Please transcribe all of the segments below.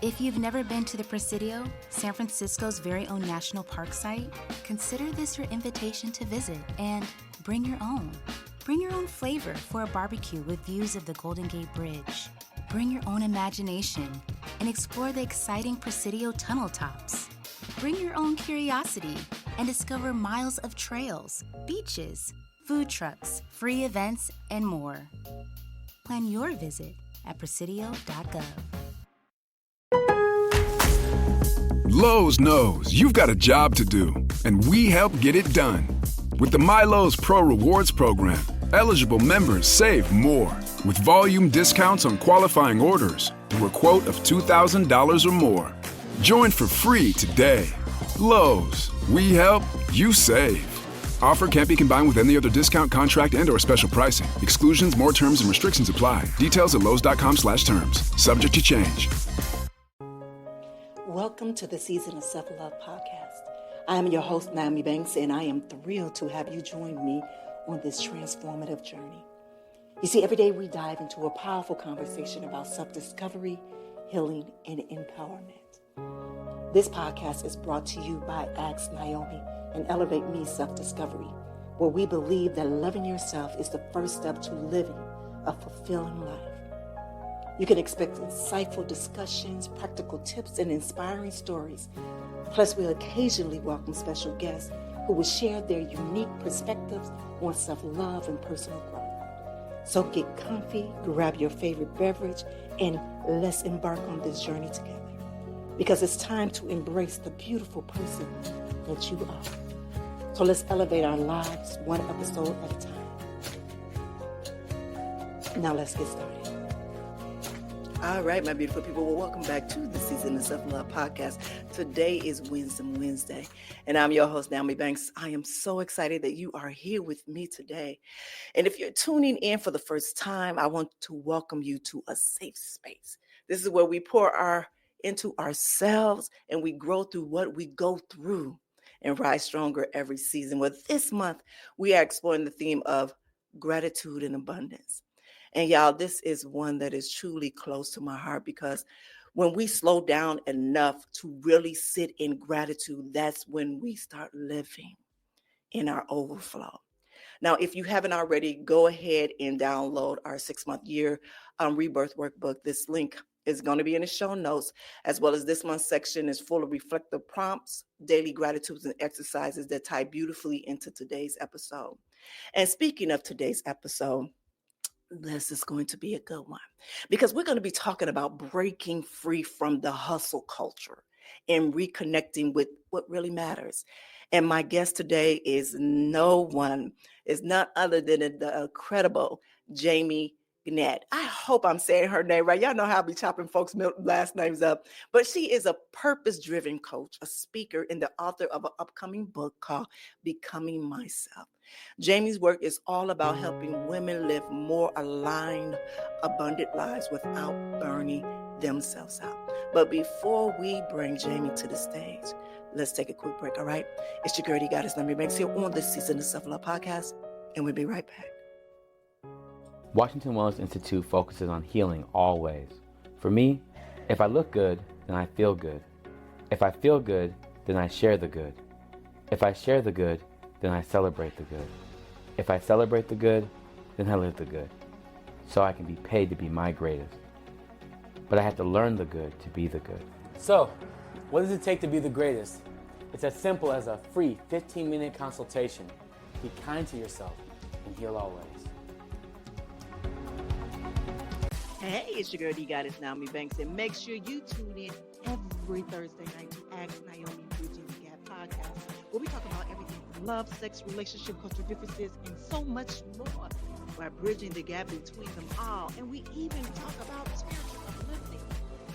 If you've never been to the Presidio, San Francisco's very own national park site, consider this your invitation to visit and bring your own. Bring your own flavor for a barbecue with views of the Golden Gate Bridge. Bring your own imagination and explore the exciting Presidio tunnel tops. Bring your own curiosity and discover miles of trails, beaches, food trucks, free events, and more. Plan your visit at presidio.gov. Lowe's knows you've got a job to do, and we help get it done. With the MyLowe's Pro Rewards program, eligible members save more with volume discounts on qualifying orders through a quote of $2,000 or more. Join for free today. Lowe's, we help, you save. Offer can't be combined with any other discount, contract, and/or special pricing. Exclusions, more terms, and restrictions apply. Details at lowes.com/terms. Subject to change. Welcome to the Season of Self-Love podcast. I am your host, Nyomi Banks, and I am thrilled to have you join me on this transformative journey. You see, every day we dive into a powerful conversation about self-discovery, healing, and empowerment. This podcast is brought to you by Ask Nyomi and Elevate Me Self-Discovery, where we believe that loving yourself is the first step to living a fulfilling life. You can expect insightful discussions, practical tips, and inspiring stories. Plus, we'll occasionally welcome special guests who will share their unique perspectives on self-love and personal growth. So get comfy, grab your favorite beverage, and let's embark on this journey together. Because it's time to embrace the beautiful person that you are. So let's elevate our lives one episode at a time. Now let's get started. All right, my beautiful people. Well, welcome back to the Season of Self-Love podcast. Today is Wisdom Wednesday, and I'm your host, Nyomi Banks. I am so excited that you are here with me today. And if you're tuning in for the first time, I want to welcome you to a safe space. This is where we pour into ourselves and we grow through what we go through and rise stronger every season. Well, this month, we are exploring the theme of gratitude and abundance. And y'all, this is one that is truly close to my heart because when we slow down enough to really sit in gratitude, that's when we start living in our overflow. Now, if you haven't already, go ahead and download our 6-month year rebirth workbook. This link is going to be in the show notes, as well as this month's section is full of reflective prompts, daily gratitudes, and exercises that tie beautifully into today's episode. And speaking of today's episode, this is going to be a good one because we're going to be talking about breaking free from the hustle culture and reconnecting with what really matters. And my guest today is none other than the incredible Jamie Gant. I hope I'm saying her name right. Y'all know how I be chopping folks' last names up. But she is a purpose-driven coach, a speaker, and the author of an upcoming book called Becoming Myself. Jamie's work is all about helping women live more aligned, abundant lives without burning themselves out. But before we bring Jamie to the stage, let's take a quick break, all right? It's your girl, Goddess Nyomi Banks here on this Season of Self-Love podcast, and we'll be right back. Washington Wellness Institute focuses on healing always. For me, if I look good, then I feel good. If I feel good, then I share the good. If I share the good, then I celebrate the good. If I celebrate the good, then I live the good. So I can be paid to be my greatest. But I have to learn the good to be the good. So, what does it take to be the greatest? It's as simple as a free 15-minute consultation. Be kind to yourself and heal always. Hey, it's your girl, Goddess Nyomi Banks, and make sure you tune in every Thursday night to Ask Nyomi Bridging the Gap podcast, where we talk about everything from love, sex, relationship, cultural differences, and so much more. We're bridging the gap between them all, and we even talk about spiritual uplifting.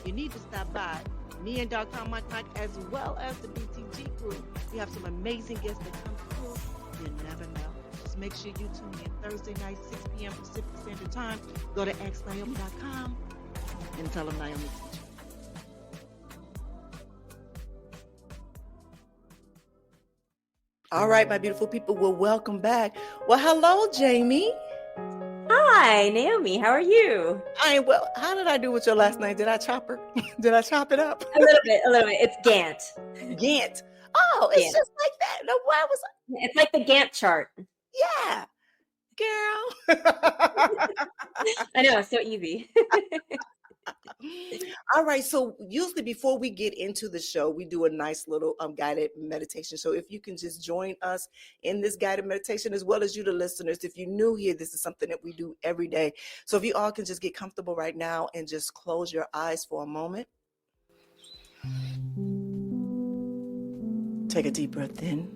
You need to stop by me and Dr. Mike, as well as the BTG crew. We have some amazing guests that come through. You never know. Just make sure you tune in Thursday night, 6 p.m. Pacific Standard Time. Go to axnyomi.com and tell them Nyomi sent you. All right, my beautiful people, well, welcome back. Well, hello, Jamie. Hi, Naomi. How are you? Well. How did I do with your last name? Did I chop her? Did I chop it up? A little bit. It's Gant. Gant. Oh, it's Gant. just like that. No, why was It's like the Gant chart. Yeah, girl. I know, it's so easy. All right. So usually before we get into the show, we do a nice little guided meditation. So if you can just join us in this guided meditation, as well as you, the listeners, if you're new here, this is something that we do every day. So if you all can just get comfortable right now and just close your eyes for a moment. Take a deep breath in.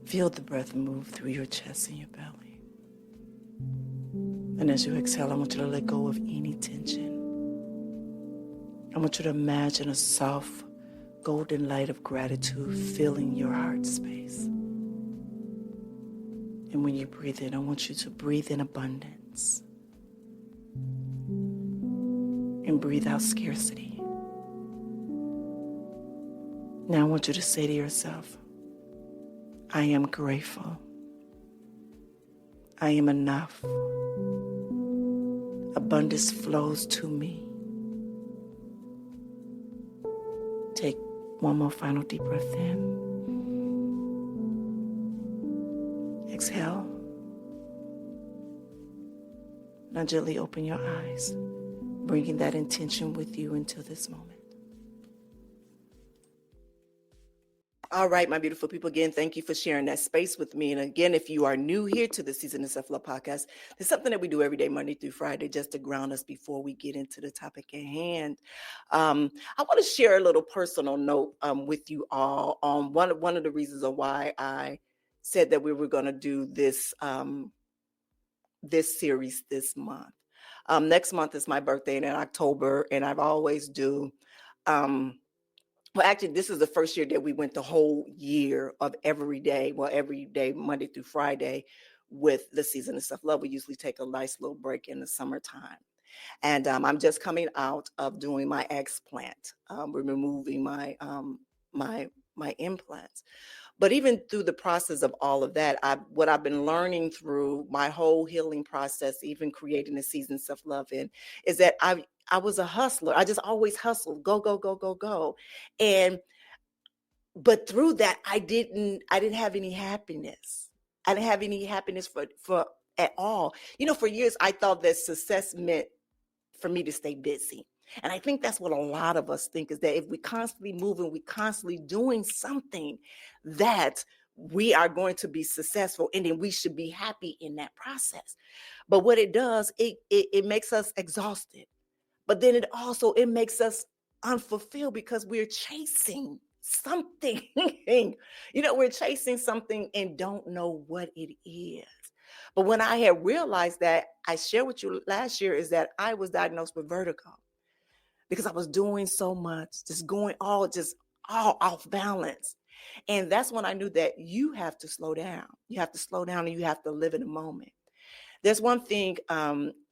Feel the breath move through your chest and your belly. And as you exhale, I want you to let go of any tension. I want you to imagine a soft, golden light of gratitude filling your heart space. And when you breathe in, I want you to breathe in abundance. And breathe out scarcity. Now I want you to say to yourself, I am grateful. I am enough. Abundance flows to me. Take one more final deep breath in. Exhale. Now gently open your eyes, bringing that intention with you into this moment. All right, my beautiful people, again, thank you for sharing that space with me. And again, if you are new here to the Season of Self-Love podcast, it's something that we do every day, Monday through Friday, just to ground us before we get into the topic at hand. I want to share a little personal note with you all on one of the reasons of why I said that we were going to do this this series this month. Next month is my birthday, and in October, and I've always do. Well, actually, this is the first year that we went the whole year of every day, Monday through Friday, with the Season of Self-Love. We usually take a nice little break in the summertime. And I'm just coming out of doing my explant. We're removing my implants. But even through the process of all of that, what I've been learning through my whole healing process, even creating the Season of Self-Love in, is that I was a hustler. I just always hustled, go, go, go, go, go. But through that, I didn't have any happiness. I didn't have any happiness for at all. You know, for years, I thought that success meant for me to stay busy. And I think that's what a lot of us think, is that if we constantly moving, we constantly doing something, that we are going to be successful, and then we should be happy in that process. But what it does, it makes us exhausted. But then it makes us unfulfilled, because we're chasing something. We're chasing something and don't know what it is. But when I had realized that, I shared with you last year, is that I was diagnosed with vertigo, because I was doing so much, just going all off balance. And that's when I knew that you have to slow down. You have to slow down, and you have to live in the moment. There's one thing,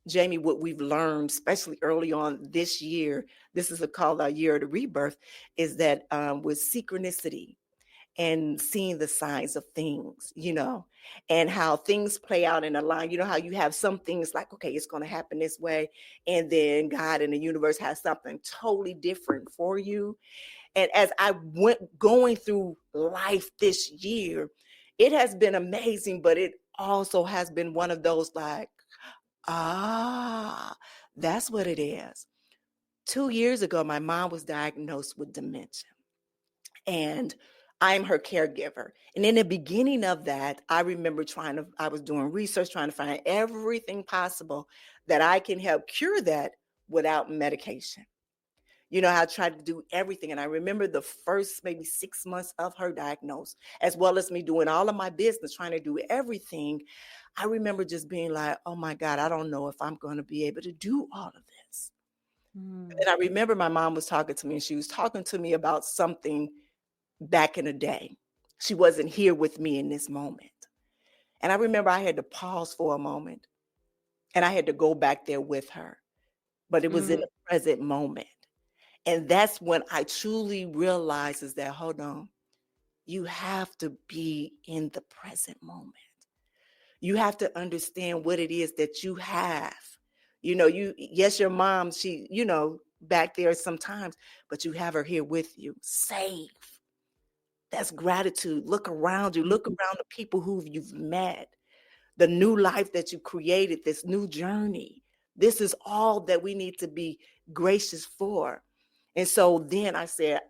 Jamie, what we've learned, especially early on this year, this is called our year of the rebirth, is that with synchronicity and seeing the signs of things, and how things play out in a line. You know how you have some things like, okay, it's going to happen this way, and then God and the universe has something totally different for you. And as I going through life this year, it has been amazing, but it also has been one of those like, that's what it is. 2 years ago, my mom was diagnosed with dementia, and I'm her caregiver. And in the beginning of that, I remember I was doing research, trying to find everything possible that I can help cure that without medication. I tried to do everything. And I remember the first maybe 6 months of her diagnosis, as well as me doing all of my business, trying to do everything. I remember just being like, oh my God, I don't know if I'm going to be able to do all of this. And I remember my mom was talking to me, and she was talking to me about something back in the day. She wasn't here with me in this moment. And I remember I had to pause for a moment, and I had to go back there with her. But it was in the present moment. And that's when I truly realized, is that, hold on, you have to be in the present moment. You have to understand what it is that you have. Yes, your mom, she, back there sometimes, but you have her here with you, safe. That's gratitude. Look around you. Look around the people who you've met, the new life that you created, this new journey. This is all that we need to be gracious for. And so then I said,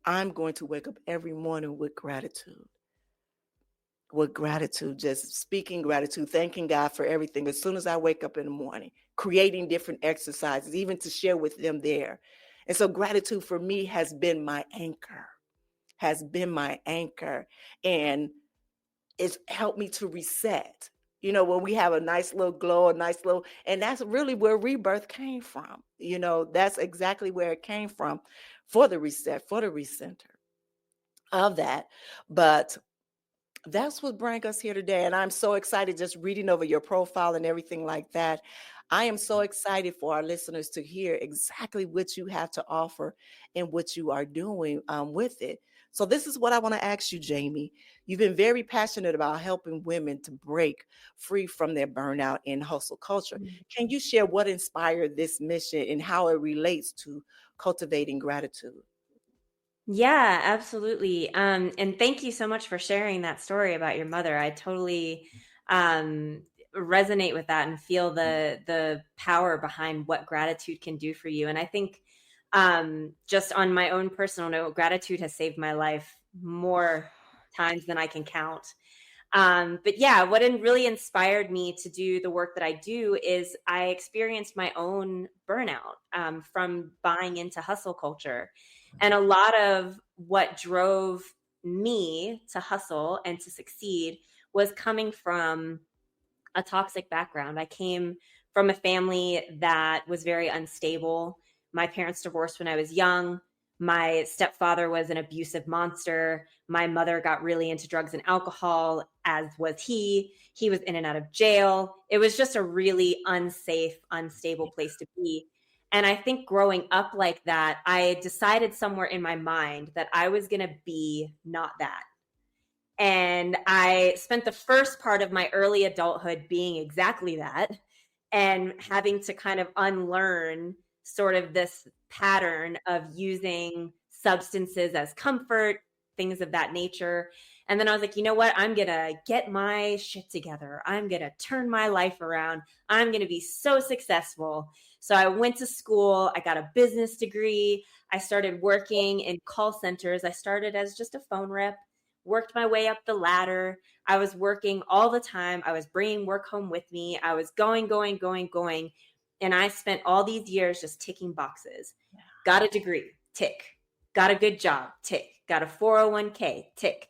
I'm going to wake up every morning with gratitude. With gratitude, just speaking gratitude, thanking God for everything. As soon as I wake up in the morning, creating different exercises, even to share with them there. And so gratitude for me has been my anchor, and it's helped me to reset. When we have a nice little glow, and that's really where rebirth came from. That's exactly where it came from, for the reset, for the recenter of that. But that's what brought us here today. And I'm so excited just reading over your profile and everything like that. I am so excited for our listeners to hear exactly what you have to offer and what you are doing with it. So this is what I want to ask you, Jamie. You've been very passionate about helping women to break free from their burnout in hustle culture. Can you share what inspired this mission and how it relates to cultivating gratitude? Yeah, absolutely. And thank you so much for sharing that story about your mother. I totally resonate with that and feel the power behind what gratitude can do for you. And I think just on my own personal note, gratitude has saved my life more times than I can count. But yeah, what really inspired me to do the work that I do is I experienced my own burnout from buying into hustle culture. And a lot of what drove me to hustle and to succeed was coming from a toxic background. I came from a family that was very unstable. My parents divorced when I was young. My stepfather was an abusive monster. My mother got really into drugs and alcohol, as was he. He was in and out of jail. It was just a really unsafe, unstable place to be. And I think growing up like that, I decided somewhere in my mind that I was going to be not that. And I spent the first part of my early adulthood being exactly that, and having to kind of unlearn sort of this pattern of using substances as comfort, things of that nature. And then I was like, you know what? I'm going to get my shit together. I'm going to turn my life around. I'm going to be so successful. So I went to school. I got a business degree. I started working in call centers. I started as just a phone rep, worked my way up the ladder. I was working all the time. I was bringing work home with me. I was going. And I spent all these years just ticking boxes. Got a degree, tick. Got a good job, tick. Got a 401k, tick.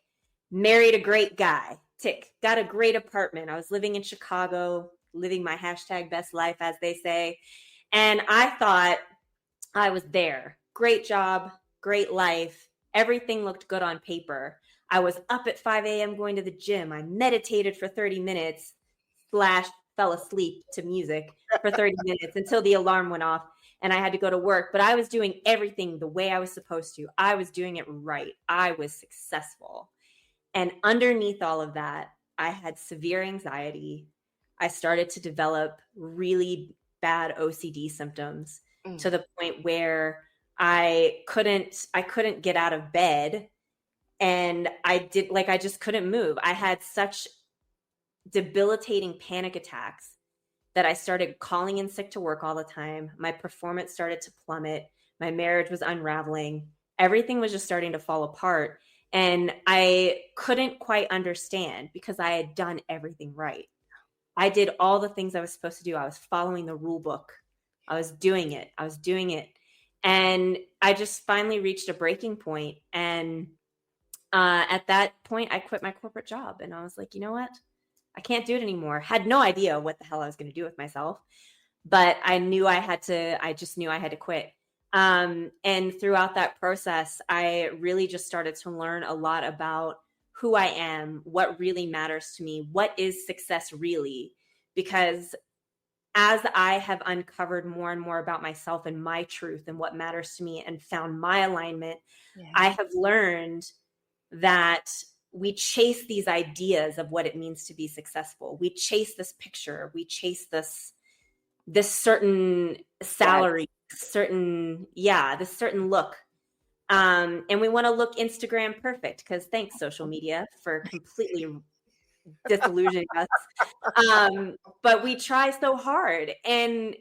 Married a great guy, tick. Got a great apartment. I was living in Chicago, living my #best life, as they say. And I thought I was there. Great job, great life. Everything looked good on paper. I was up at 5 a.m. going to the gym. I meditated for 30 minutes / fell asleep to music for 30 minutes until the alarm went off and I had to go to work. But I was doing everything the way I was supposed to. I was doing it right. I was successful. And underneath all of that, I had severe anxiety. I started to develop really bad OCD symptoms to the point where I couldn't get out of bed. And I just couldn't move. I had such debilitating panic attacks that I started calling in sick to work all the time. My performance started to plummet. My marriage was unraveling. Everything was just starting to fall apart. And I couldn't quite understand because I had done everything right. I did all the things I was supposed to do. I was following the rule book. I was doing it. And I just finally reached a breaking point. And at that point, I quit my corporate job. And I was like, you know what? I can't do it anymore. Had no idea what the hell I was going to do with myself. But I just knew I had to quit. And throughout that process, I really just started to learn a lot about who I am, what really matters to me, what is success really? Because as I have uncovered more and more about myself and my truth and what matters to me and found my alignment, I have learned that we chase these ideas of what it means to be successful. We chase this picture. We chase this certain salary, this certain look. And we want to look Instagram perfect, because thanks, social media, for completely disillusioning us. But we try so hard. And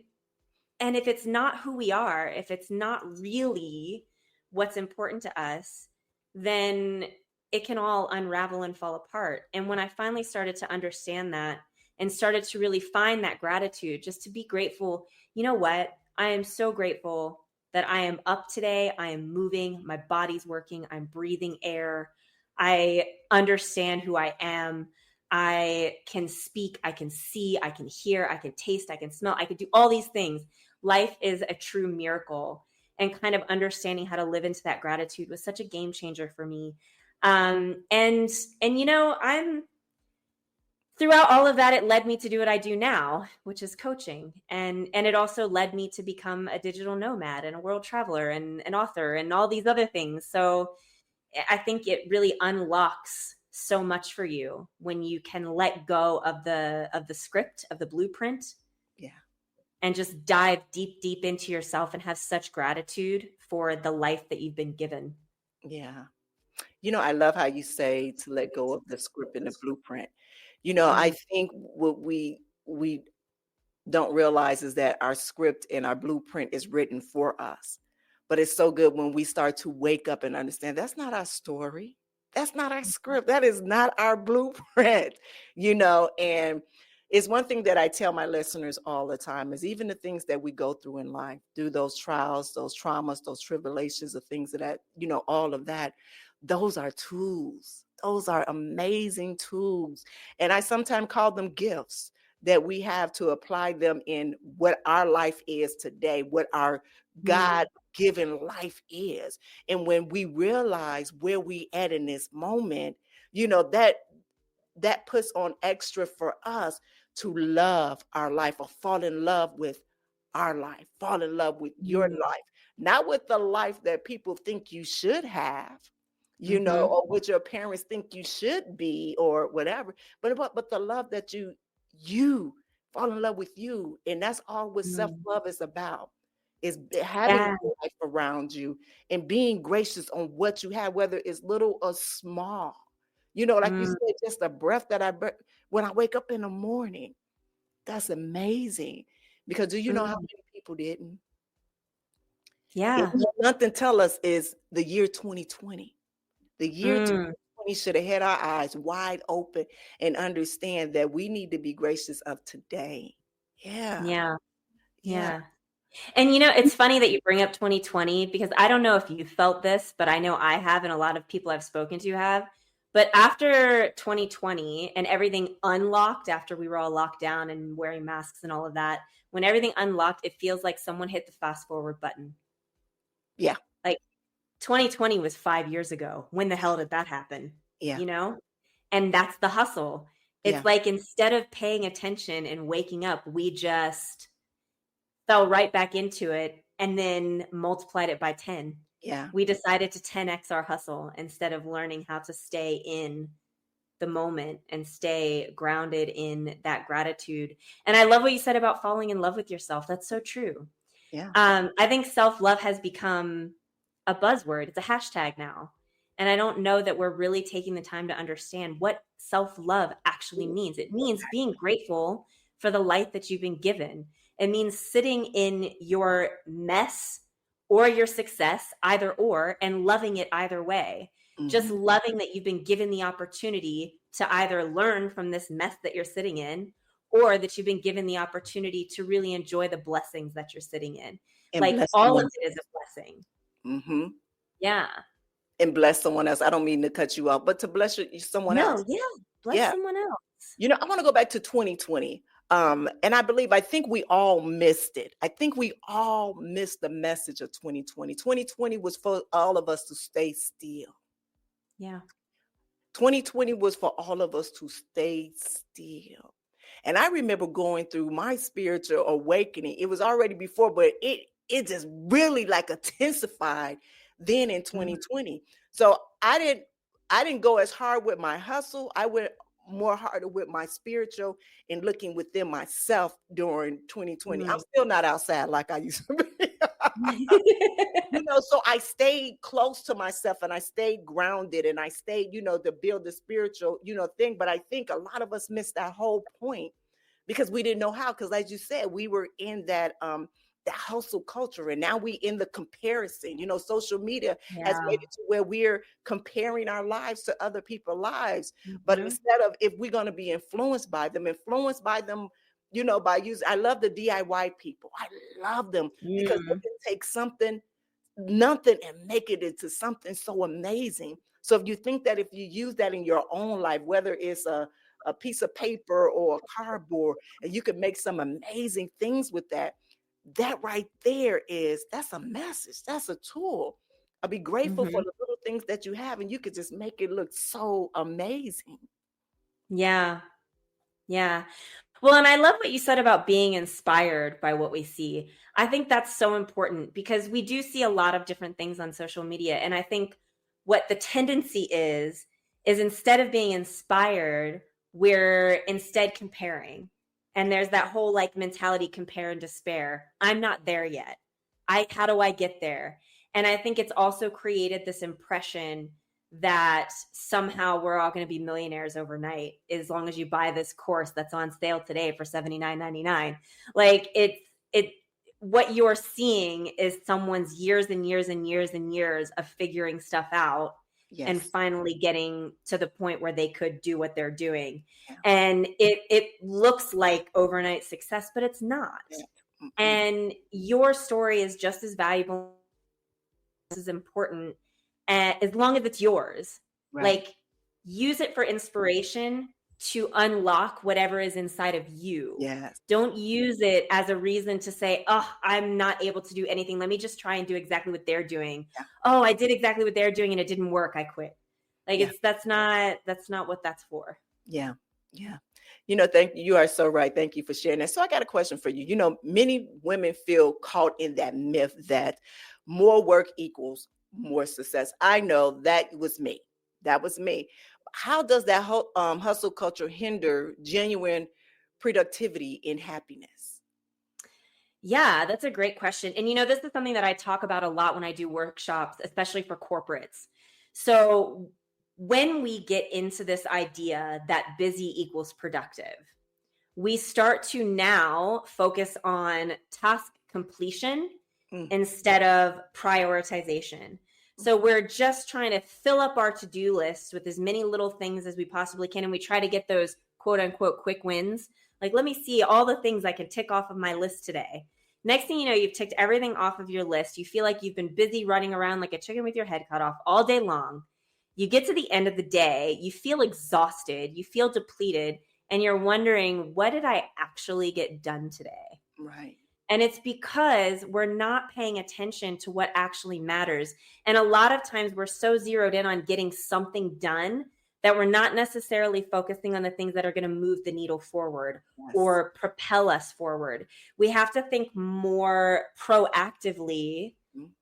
if it's not who we are, if it's not really what's important to us, then it can all unravel and fall apart. And when I finally started to understand that and started to really find that gratitude, just to be grateful, you know what? I am so grateful that I am up today. I am moving. My body's working. I'm breathing air. I understand who I am. I can speak. I can see. I can hear. I can taste. I can smell. I can do all these things. Life is a true miracle. And kind of understanding how to live into that gratitude was such a game changer for me. And you know, throughout all of that, it led me to do what I do now, which is coaching. And it also led me to become a digital nomad and a world traveler and an author and all these other things. So I think it really unlocks so much for you when you can let go of the script, of the blueprint. Yeah. And just dive deep into yourself and have such gratitude for the life that you've been given. Yeah. You know, I love how you say to let go of the script and the blueprint. You know, I think what we don't realize is that our script and our blueprint is written for us. But it's so good when we start to wake up and understand that's not our story. That's not our script. That is not our blueprint, you know. And it's one thing that I tell my listeners all the time is even the things that we go through in life, through those trials, those traumas, those tribulations, the things that, you know, all of that, those are tools. Those are amazing tools. And I sometimes call them gifts that we have to apply them in what our life is today, what our God-given life is. And when we realize where we at in this moment, you know, that puts on extra for us to love our life or fall in love with our life, fall in love with your life, not with the life that people think you should have, you know, or what your parents think you should be or whatever, but the love that you fall in love with you. And that's all what self-love is about, is having a life around you and being gracious on what you have, whether it's little or small. You know, like you said, just the breath that when I wake up in the morning, that's amazing. Because do you know how many people didn't? Yeah. And nothing tell us is the year 2020. The year 2020 should have had our eyes wide open and understand that we need to be gracious of today. Yeah. And you know, it's funny that you bring up 2020, because I don't know if you felt this, but I know I have, and a lot of people I've spoken to have. But after 2020 and everything unlocked, after we were all locked down and wearing masks and all of that, when everything unlocked, it feels like someone hit the fast forward button. Yeah. Like 2020 was 5 years ago. When the hell did that happen? Yeah. You know? And that's the hustle. It's like, instead of paying attention and waking up, we just fell right back into it and then multiplied it by 10. Yeah. We decided to 10x our hustle instead of learning how to stay in the moment and stay grounded in that gratitude. And I love what you said about falling in love with yourself. That's so true. Yeah. I think self-love has become a buzzword. It's a hashtag now. And I don't know that we're really taking the time to understand what self-love actually means. It means being grateful for the life that you've been given. It means sitting in your mess or your success, either or, and loving it either way. Just loving that you've been given the opportunity to either learn from this mess that you're sitting in, or that you've been given the opportunity to really enjoy the blessings that you're sitting in. And like all of it is a blessing. Yeah. And bless someone else. I don't mean to cut you off, but to bless someone else. Bless someone else. You know, I want to go back to 2020. And I think we all missed it. I think we all missed the message of 2020. 2020 was for all of us to stay still. Yeah. 2020 was for all of us to stay still. And I remember going through my spiritual awakening. It was already before, but it just really like intensified then in 2020. So I I didn't go as hard with my hustle. I went more harder with my spiritual and looking within myself during 2020. I'm still not outside like I used to be. So I stayed close to myself and I stayed grounded and I stayed, to build the spiritual, thing. But I think a lot of us missed that whole point because we didn't know how. Because as you said, we were in that hustle culture, and now we in the comparison. Social media has made it to where we're comparing our lives to other people's lives. But instead of, if we're going to be influenced by them, by using, I love the DIY people. I love them because they can take nothing and make it into something so amazing. So if you think that if you use that in your own life, whether it's a piece of paper or a cardboard, and you can make some amazing things with that right there that's a message. That's a tool. I'll be grateful for the little things that you have, and you could just make it look so amazing. Yeah. Yeah. Well, and I love what you said about being inspired by what we see. I think that's so important because we do see a lot of different things on social media. And I think what the tendency is instead of being inspired, we're instead comparing. And there's that whole mentality, compare and despair. I'm not there yet. How do I get there? And I think it's also created this impression that somehow we're all going to be millionaires overnight as long as you buy this course that's on sale today for $79.99. What you're seeing is someone's years and years and years and years of figuring stuff out. Yes. And finally getting to the point where they could do what they're doing. Yeah. And it looks like overnight success, but it's not. Yeah. And your story is just as valuable, as important, as long as it's yours. Right. Use it for inspiration to unlock whatever is inside of you. Yes. Don't use it as a reason to say, oh, I'm not able to do anything. Let me just try and do exactly what they're doing. Yeah. Oh, I did exactly what they're doing and it didn't work. I quit. That's not what that's for. Yeah. Yeah. Thank you. You are so right. Thank you for sharing that. So I got a question for you. Many women feel caught in that myth that more work equals more success. I know that was me. How does that whole hustle culture hinder genuine productivity and happiness? Yeah, that's a great question. And, this is something that I talk about a lot when I do workshops, especially for corporates. So when we get into this idea that busy equals productive, we start to now focus on task completion instead of prioritization. So we're just trying to fill up our to-do list with as many little things as we possibly can. And we try to get those quote unquote quick wins. Let me see all the things I can tick off of my list today. Next thing you know, you've ticked everything off of your list. You feel like you've been busy running around like a chicken with your head cut off all day long. You get to the end of the day, you feel exhausted, you feel depleted, and you're wondering, what did I actually get done today? Right. And it's because we're not paying attention to what actually matters. And a lot of times we're so zeroed in on getting something done that we're not necessarily focusing on the things that are going to move the needle forward. Yes. Or propel us forward. We have to think more proactively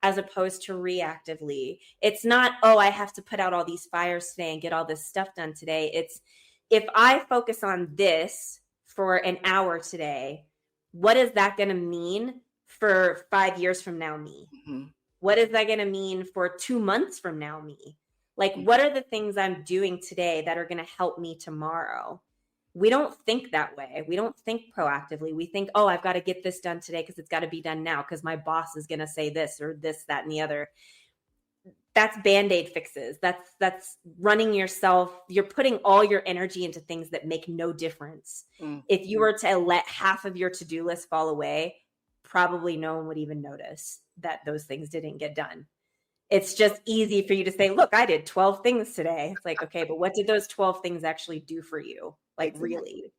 as opposed to reactively. It's not, oh, I have to put out all these fires today and get all this stuff done today. It's, if I focus on this for an hour today, what is that going to mean for 5 years from now, me? Mm-hmm. What is that going to mean for 2 months from now, me? What are the things I'm doing today that are going to help me tomorrow? We don't think that way. We don't think proactively. We think, oh, I've got to get this done today because it's got to be done now because my boss is going to say this or this, that, and the other. That's Band-Aid fixes. That's running yourself. You're putting all your energy into things that make no difference. Mm-hmm. If you were to let half of your to-do list fall away, probably no one would even notice that those things didn't get done. It's just easy for you to say, look, I did 12 things today. It's okay, but what did those 12 things actually do for you? Exactly. Really?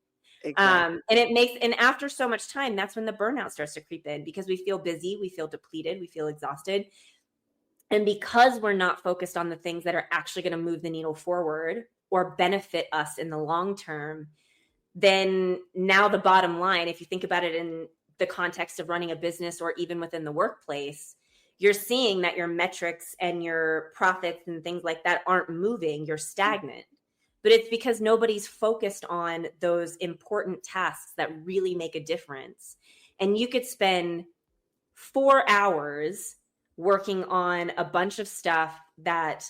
Exactly. And after so much time, that's when the burnout starts to creep in because we feel busy, we feel depleted, we feel exhausted. And because we're not focused on the things that are actually going to move the needle forward or benefit us in the long term, then now the bottom line, if you think about it in the context of running a business or even within the workplace, you're seeing that your metrics and your profits and things like that aren't moving, you're stagnant. But it's because nobody's focused on those important tasks that really make a difference. And you could spend 4 hours working on a bunch of stuff that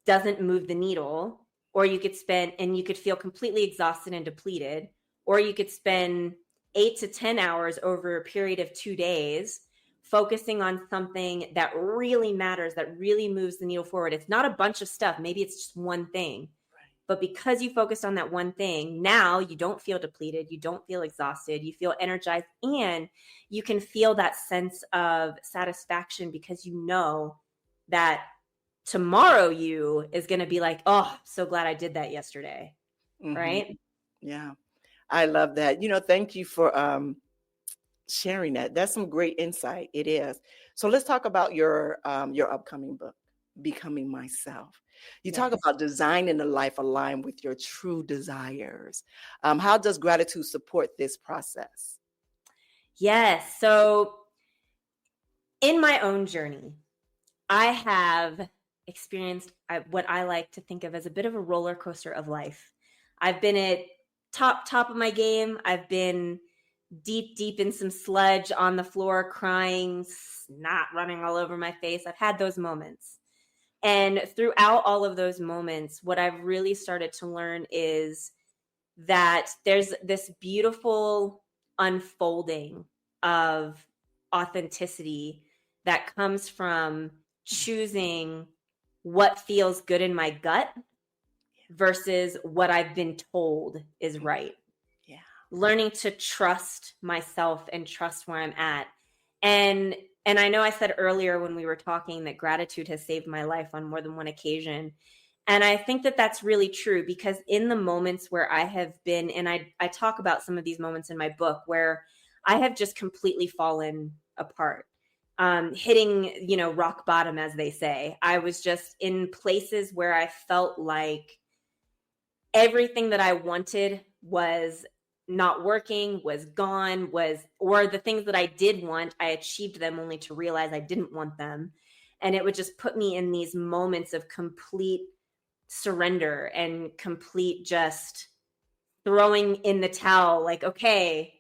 doesn't move the needle, or you could feel completely exhausted and depleted, or you could spend 8 to 10 hours over a period of 2 days focusing on something that really matters, that really moves the needle forward. It's not a bunch of stuff. Maybe it's just one thing. But because you focused on that one thing, now you don't feel depleted, you don't feel exhausted, you feel energized, and you can feel that sense of satisfaction because you know that tomorrow you is going to be like, oh, so glad I did that yesterday. Mm-hmm. Right? Yeah. I love that. Thank you for sharing that. That's some great insight. It is. So let's talk about your upcoming book, Becoming Myself. You talk about designing a life aligned with your true desires. How does gratitude support this process? Yes. So in my own journey, I have experienced what I like to think of as a bit of a roller coaster of life. I've been at top of my game. I've been deep in some sludge on the floor, crying, snot running all over my face. I've had those moments. And throughout all of those moments, what I've really started to learn is that there's this beautiful unfolding of authenticity that comes from choosing what feels good in my gut versus what I've been told is right. Yeah. Learning to trust myself and trust where I'm at. And I know I said earlier when we were talking that gratitude has saved my life on more than one occasion. And I think that that's really true because in the moments where I have been, and I talk about some of these moments in my book where I have just completely fallen apart, hitting, rock bottom, as they say. I was just in places where I felt like everything that I wanted was not working, was gone, or the things that I did want, I achieved them only to realize I didn't want them. And it would just put me in these moments of complete surrender and complete just throwing in the towel, like, okay,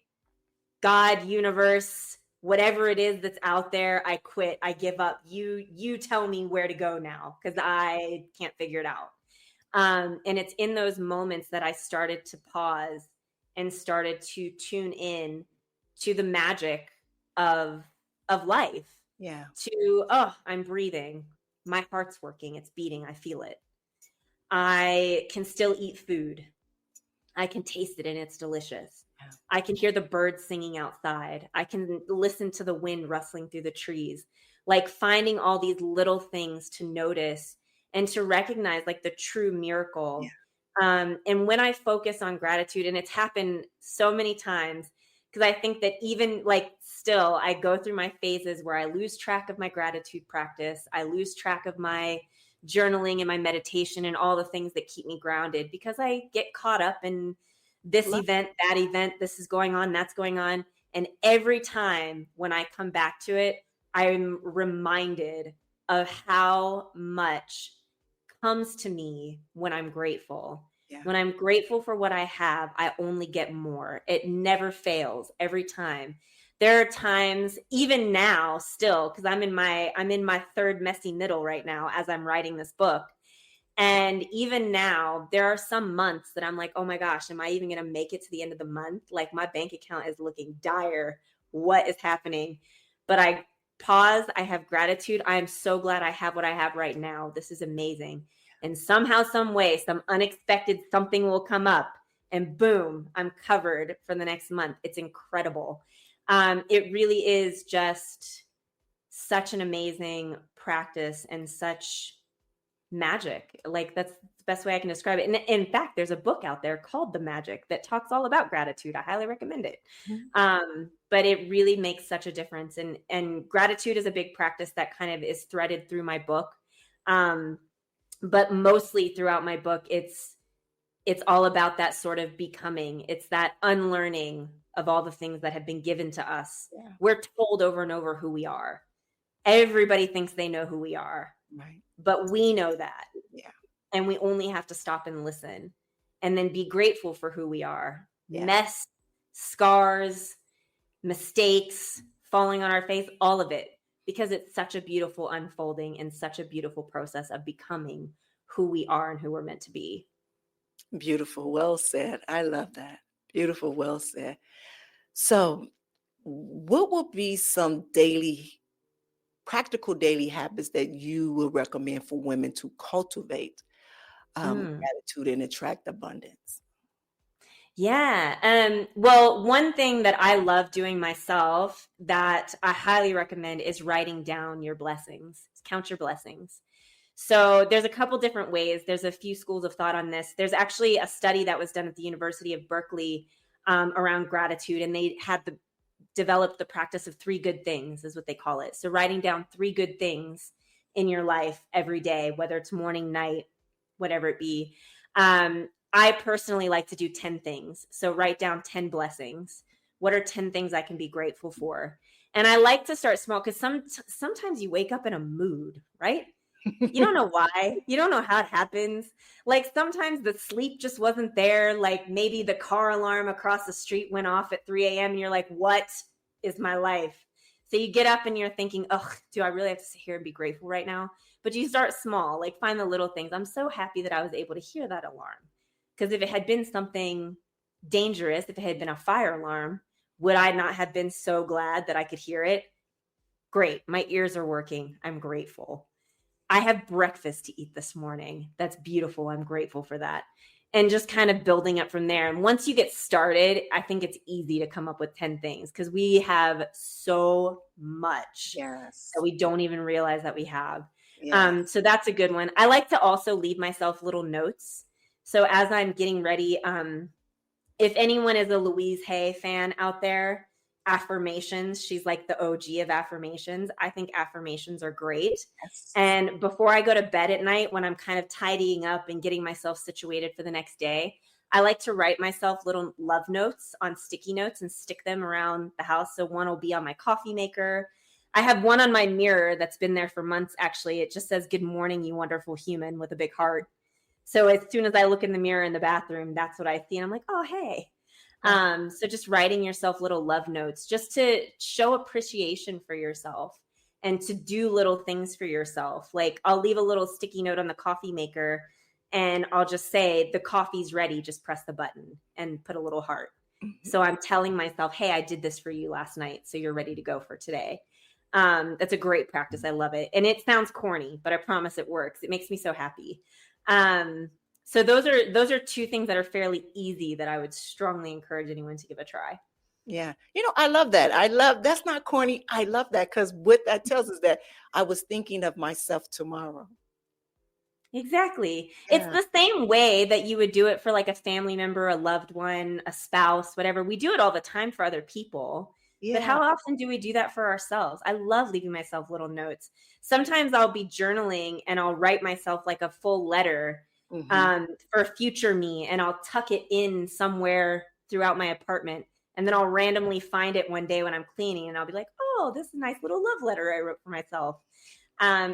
God, universe, whatever it is that's out there, I quit, I give up. You tell me where to go now because I can't figure it out. And it's in those moments that I started to pause and started to tune in to the magic of life. Yeah. I'm breathing. My heart's working. It's beating. I feel it. I can still eat food. I can taste it and it's delicious. Yeah. I can hear the birds singing outside. I can listen to the wind rustling through the trees. Like finding all these little things to notice and to recognize like the true miracle. Yeah. And when I focus on gratitude, and it's happened so many times, because I think that even like still, I go through my phases where I lose track of my gratitude practice. I lose track of my journaling and my meditation and all the things that keep me grounded because I get caught up in this event, that event, this is going on, that's going on. And every time when I come back to it, I'm reminded of how much comes to me when I'm grateful. Yeah. When I'm grateful for what I have, I only get more. It never fails every time. There are times, even now, still, because I'm in my third messy middle right now as I'm writing this book. And even now, there are some months that I'm like, oh my gosh, am I even going to make it to the end of the month? Like my bank account is looking dire. What is happening? But I pause. I have gratitude. I am so glad I have what I have right now. This is amazing. And somehow, some way, some unexpected something will come up and boom, I'm covered for the next month. It's incredible. It really is just such an amazing practice and such magic. Like that's the best way I can describe it. And in fact, there's a book out there called The Magic that talks all about gratitude. I highly recommend it. Mm-hmm. But it really makes such a difference. And gratitude is a big practice that kind of is threaded through my book. But mostly throughout my book, it's all about that sort of becoming. It's that unlearning of all the things that have been given to us. Yeah. We're told over and over who we are. Everybody thinks they know who we are, Right. but we know that. Yeah. And we only have to stop and listen and then be grateful for who we are. Yeah. Mess, scars, mistakes, falling on our face, all of it, because it's such a beautiful unfolding and such a beautiful process of becoming who we are and who we're meant to be. Beautiful. Well said. I love that. Beautiful. Well said. So, what would be some practical daily habits that you would recommend for women to cultivate gratitude and attract abundance? Yeah. Well, one thing that I love doing myself that I highly recommend is writing down your blessings. Count your blessings. So there's a couple different ways. There's a few schools of thought on this. There's actually a study that was done at the University of Berkeley around gratitude, and they had developed the practice of 3 good things, is what they call it. So writing down 3 good things in your life every day, whether it's morning, night, whatever it be. I personally like to do 10 things. So write down 10 blessings. What are 10 things I can be grateful for? And I like to start small because sometimes you wake up in a mood, right? You don't know why. You don't know how it happens. Like sometimes the sleep just wasn't there. Like maybe the car alarm across the street went off at 3 a.m. and you're like, what is my life? So you get up and you're thinking, oh, do I really have to sit here and be grateful right now? But you start small, like find the little things. I'm so happy that I was able to hear that alarm. Because if it had been something dangerous, if it had been a fire alarm, would I not have been so glad that I could hear it? Great. My ears are working. I'm grateful. I have breakfast to eat this morning. That's beautiful. I'm grateful for that. And just kind of building up from there. And once you get started, I think it's easy to come up with 10 things because we have so much that we don't even realize that we have. Yes. So that's a good one. I like to also leave myself little notes. So as I'm getting ready, if anyone is a Louise Hay fan out there, affirmations, she's like the OG of affirmations. I think affirmations are great. Yes. And before I go to bed at night, when I'm kind of tidying up and getting myself situated for the next day, I like to write myself little love notes on sticky notes and stick them around the house. So one will be on my coffee maker. I have one on my mirror that's been there for months, actually. It just says, "Good morning, you wonderful human," with a big heart. So as soon as I look in the mirror in the bathroom, that's what I see. And I'm like, oh, hey. So just writing yourself little love notes just to show appreciation for yourself and to do little things for yourself. Like I'll leave a little sticky note on the coffee maker and I'll just say, the coffee's ready. Just press the button and put a little heart. Mm-hmm. So I'm telling myself, hey, I did this for you last night. So you're ready to go for today. That's a great practice. I love it. And it sounds corny, but I promise it works. It makes me so happy. So those are 2 things that are fairly easy that I would strongly encourage anyone to give a try. Yeah. I love that. That's not corny. I love that because what that tells us that I was thinking of myself tomorrow. Exactly. Yeah. It's the same way that you would do it for like a family member, a loved one, a spouse, whatever. We do it all the time for other people. Yeah. But how often do we do that for ourselves? I love leaving myself little notes. Sometimes I'll be journaling and I'll write myself like a full letter for future me, and I'll tuck it in somewhere throughout my apartment. And then I'll randomly find it one day when I'm cleaning and I'll be like, oh, this is a nice little love letter I wrote for myself.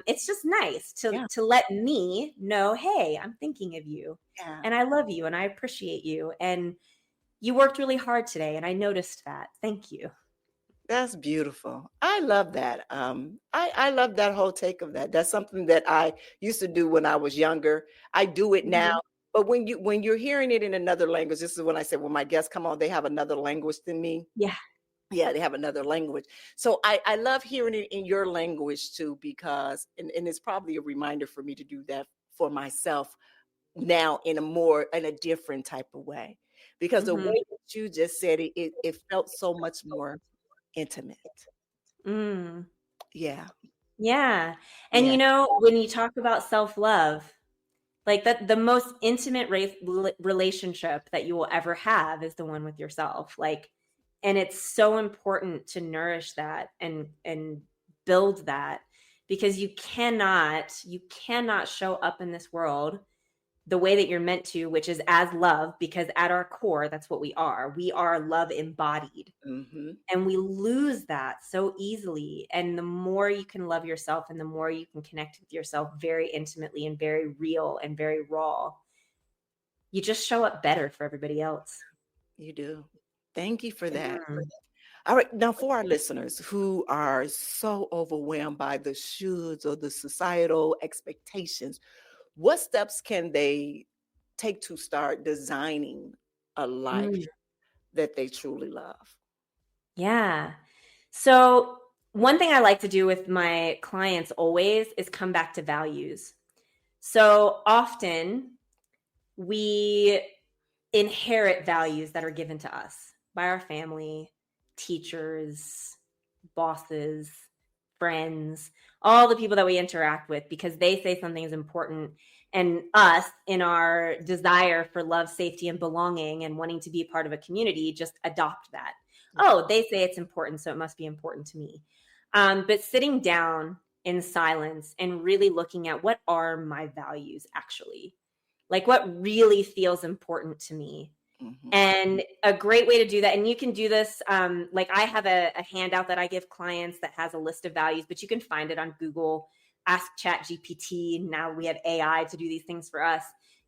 It's just nice to let me know, hey, I'm thinking of you and I love you and I appreciate you. And you worked really hard today. And I noticed that. Thank you. That's beautiful. I love that. I love that whole take of that. That's something that I used to do when I was younger. I do it now. But when you're hearing it in another language, this is when I said, when my guests come on, they have another language than me. Yeah. Yeah, they have another language. So I love hearing it in your language too, because, and it's probably a reminder for me to do that for myself now in a different type of way. Because the way that you just said it felt so much more intimate. Yeah. And when you talk about self-love, like that, the most intimate relationship that you will ever have is the one with yourself. Like, and it's so important to nourish that and build that, because you cannot show up in this world the way that you're meant to, which is as love, because at our core, that's what we are. We are love embodied. Mm-hmm. And we lose that so easily. And the more you can love yourself and the more you can connect with yourself very intimately and very real and very raw, you just show up better for everybody else. You do. Thank you for that. Mm. All right. Now, for our listeners who are so overwhelmed by the shoulds or the societal expectations, what steps can they take to start designing a life that they truly love? Yeah. So one thing I like to do with my clients always is come back to values. So often we inherit values that are given to us by our family, teachers, bosses, friends, all the people that we interact with, because they say something is important. And us, in our desire for love, safety, and belonging and wanting to be a part of a community, just adopt that. Oh, they say it's important, so it must be important to me. But sitting down in silence and really looking at what are my values actually? Like what really feels important to me. Mm-hmm. And a great way to do that, and you can do this, like I have a handout that I give clients that has a list of values, but you can find it on Google, ask ChatGPT. Now we have AI to do these things for us.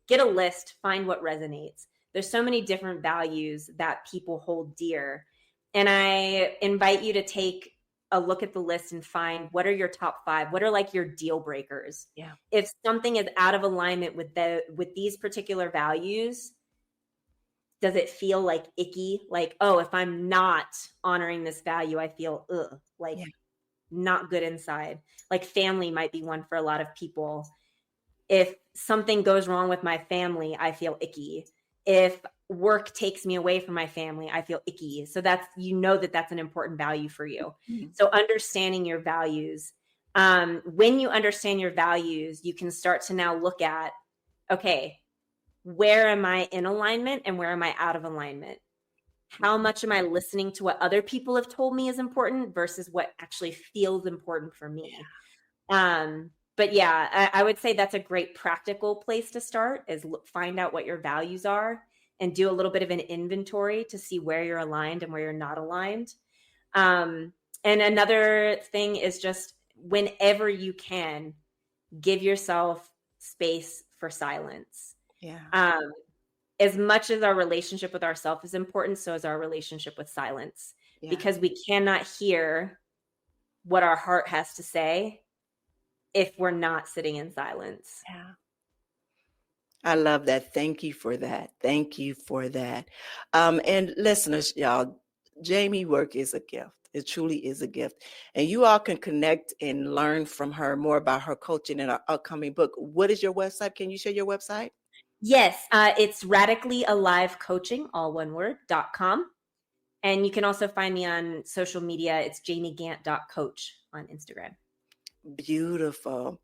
Get a list, find what resonates. There's so many different values that people hold dear. And I invite you to take a look at the list and find what are your top 5, what are like your deal breakers. Yeah. If something is out of alignment with these particular values, does it feel like icky? Like, oh, if I'm not honoring this value, I feel not good inside. Like family might be one for a lot of people. If something goes wrong with my family, I feel icky. If work takes me away from my family, I feel icky. So that's, that's an important value for you. Mm-hmm. So understanding your values. When you understand your values, you can start to now look at, okay, where am I in alignment and where am I out of alignment? How much am I listening to what other people have told me is important versus what actually feels important for me? But yeah, I would say that's a great practical place to start, is find out what your values are and do a little bit of an inventory to see where you're aligned and where you're not aligned. And another thing is just whenever you can, give yourself space for silence. Yeah. As much as our relationship with ourselves is important, so is our relationship with silence, because we cannot hear what our heart has to say if we're not sitting in silence. Yeah. I love that. Thank you for that. Thank you for that. And listeners, y'all, Jamie work is a gift. It truly is a gift. And you all can connect and learn from her more about her coaching in our upcoming book. What is your website? Can you share your website? Yes, it's radicallyalivecoaching, all one word, .com. And you can also find me on social media. It's jamiegant.coach on Instagram. Beautiful.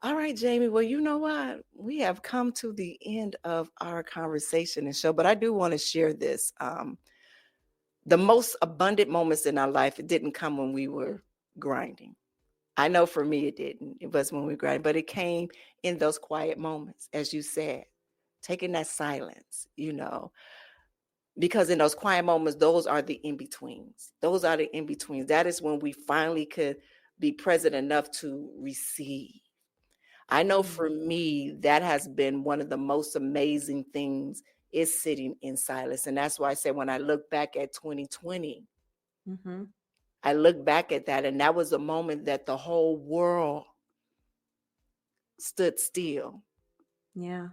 All right, Jamie. Well, you know what? We have come to the end of our conversation and show, but I do want to share this. The most abundant moments in our life, it didn't come when we were grinding. I know for me it didn't. It was when we grind, but it came in those quiet moments, as you said, taking that silence, because in those quiet moments, those are the in-betweens. Those are the in-betweens. That is when we finally could be present enough to receive. I know for me, that has been one of the most amazing things, is sitting in silence. And that's why I said, when I look back at 2020, I look back at that, and that was a moment that the whole world stood still. Yeah.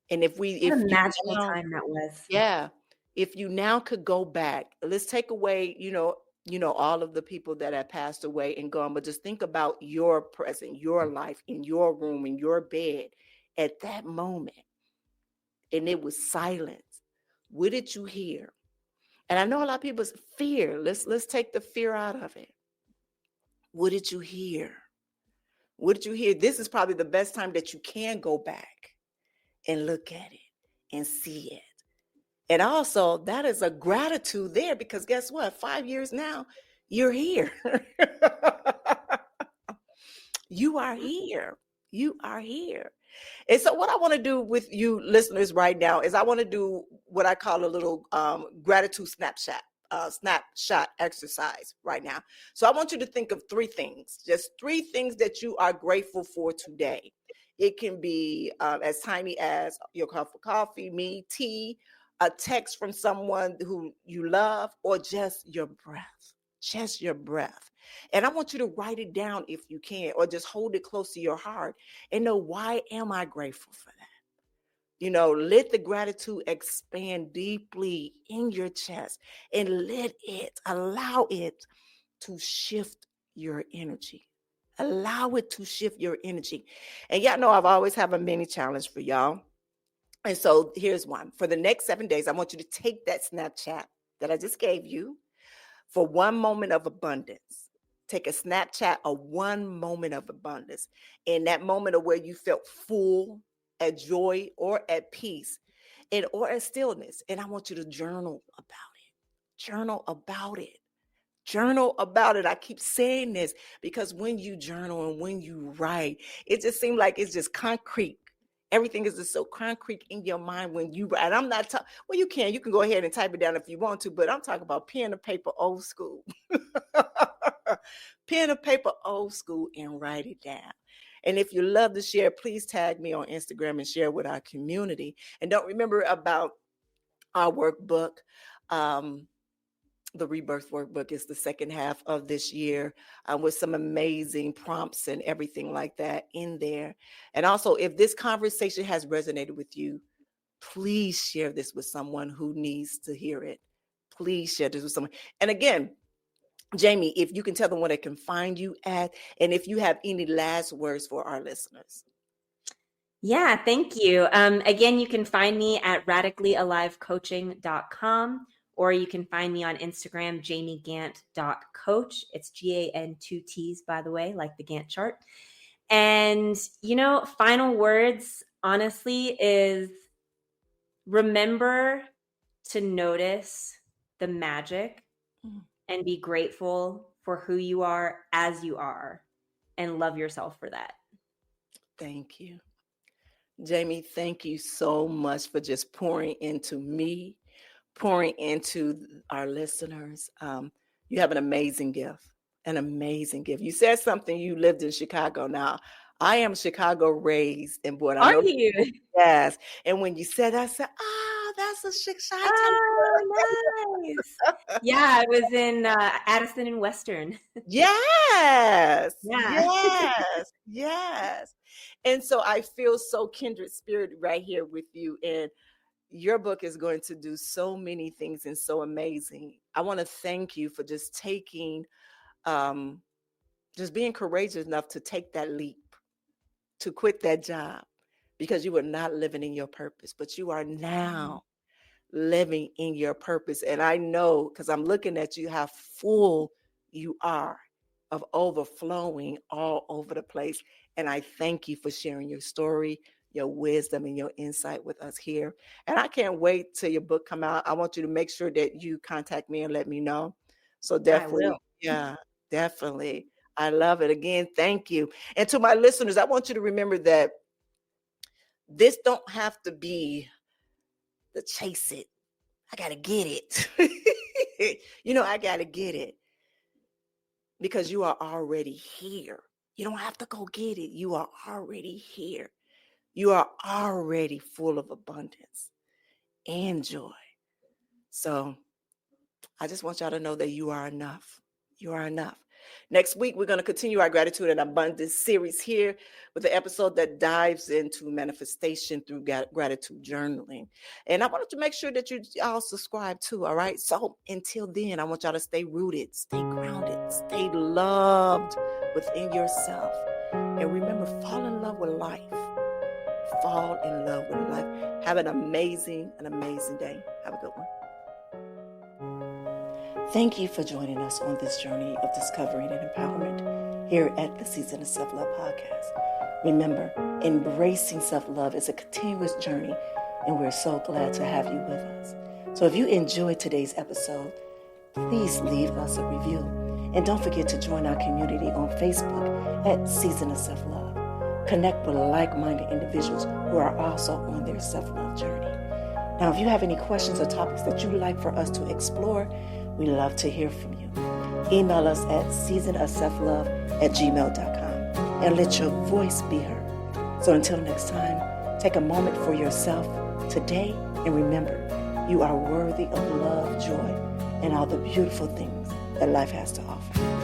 And if what a magical time that was. Yeah. If you now could go back, let's take away, all of the people that have passed away and gone, but just think about your present, your life, in your room, in your bed at that moment. And it was silence. What did you hear? And I know a lot of people's fear. Let's take the fear out of it. What did you hear? What did you hear? This is probably the best time that you can go back and look at it and see it. And also, that is a gratitude there, because guess what? 5 years now, you're here. You are here. You are here. And so what I want to do with you listeners right now is I want to do what I call a little gratitude snapshot exercise right now. So I want you to think of three things, just three things that you are grateful for today. It can be as tiny as your cup of coffee, me, tea, a text from someone who you love, or just your breath. Just your breath. And I want you to write it down if you can, or just hold it close to your heart and know, why am I grateful for that? Let the gratitude expand deeply in your chest and allow it to shift your energy. Allow it to shift your energy. And y'all know I've always have a mini challenge for y'all. And so here's one. For the next 7 days, I want you to take that Snapchat that I just gave you for one moment of abundance. Take a Snapchat of one moment of abundance. In that moment of where you felt full, at joy, or at peace, or at stillness. And I want you to journal about it. Journal about it. Journal about it. I keep saying this because when you journal and when you write, it just seems like it's just concrete. Everything is just so concrete in your mind when you write. I'm not talking, well, you can go ahead and type it down if you want to, but I'm talking about pen and paper, old school. Pen and paper, old school, and write it down. And if you love to share, please tag me on Instagram and share with our community. And don't remember about our workbook. The Rebirth Workbook is the second half of this year with some amazing prompts and everything like that in there. And also, if this conversation has resonated with you, please share this with someone who needs to hear it. Please share this with someone. And again, Jamie, if you can tell them where they can find you at, and if you have any last words for our listeners. Yeah, thank you. Again, you can find me at radicallyalivecoaching.com. Or you can find me on Instagram, jamiegant.coach. It's GAN 2 T's, by the way, like the Gantt chart. And, final words, honestly, is remember to notice the magic and be grateful for who you are as you are, and love yourself for that. Thank you. Jamie, thank you so much for just pouring into me, pouring into our listeners. You have an amazing gift, You said something, you lived in Chicago. Now, I am Chicago raised and born. Are you? Yes. And when you said that, I said, that's a Chicago. Oh, nice. Yeah, I was in Addison and Western. Yes. Yeah. Yes. And so I feel so kindred spirit right here with you. And your book is going to do so many things and so amazing. I want to thank you for just taking, just being courageous enough to take that leap, to quit that job, because you were not living in your purpose, but you are now living in your purpose. And I know, because I'm looking at you, how full you are of overflowing all over the place. And I thank you for sharing your story, your wisdom, and your insight with us here. And I can't wait till your book come out. I want you to make sure that you contact me and let me know. So definitely, I will. Yeah, definitely. I love it. Again, thank you. And to my listeners, I want you to remember that this don't have to be the chase it. I got to get it. I got to get it. Because you are already here. You don't have to go get it. You are already here. You are already full of abundance and joy. So I just want y'all to know that you are enough. You are enough. Next week, we're going to continue our gratitude and abundance series here with an episode that dives into manifestation through gratitude journaling. And I wanted to make sure that you all subscribe too, all right? So until then, I want y'all to stay rooted, stay grounded, stay loved within yourself. And remember, fall in love with life. Fall in love with life. Have an amazing day. Have a good one. Thank you for joining us on this journey of discovering and empowerment here at the Season of Self-Love podcast. Remember, embracing self-love is a continuous journey, and we're so glad to have you with us. So if you enjoyed today's episode, please leave us a review. And don't forget to join our community on Facebook at Season of Self-Love. connect with like-minded individuals who are also on their self-love journey. Now, if you have any questions or topics that you'd like for us to explore, we love to hear from you. Email us at seasonofselflove@gmail.com and let your voice be heard. So until next time, take a moment for yourself today and remember, you are worthy of love, joy, and all the beautiful things that life has to offer.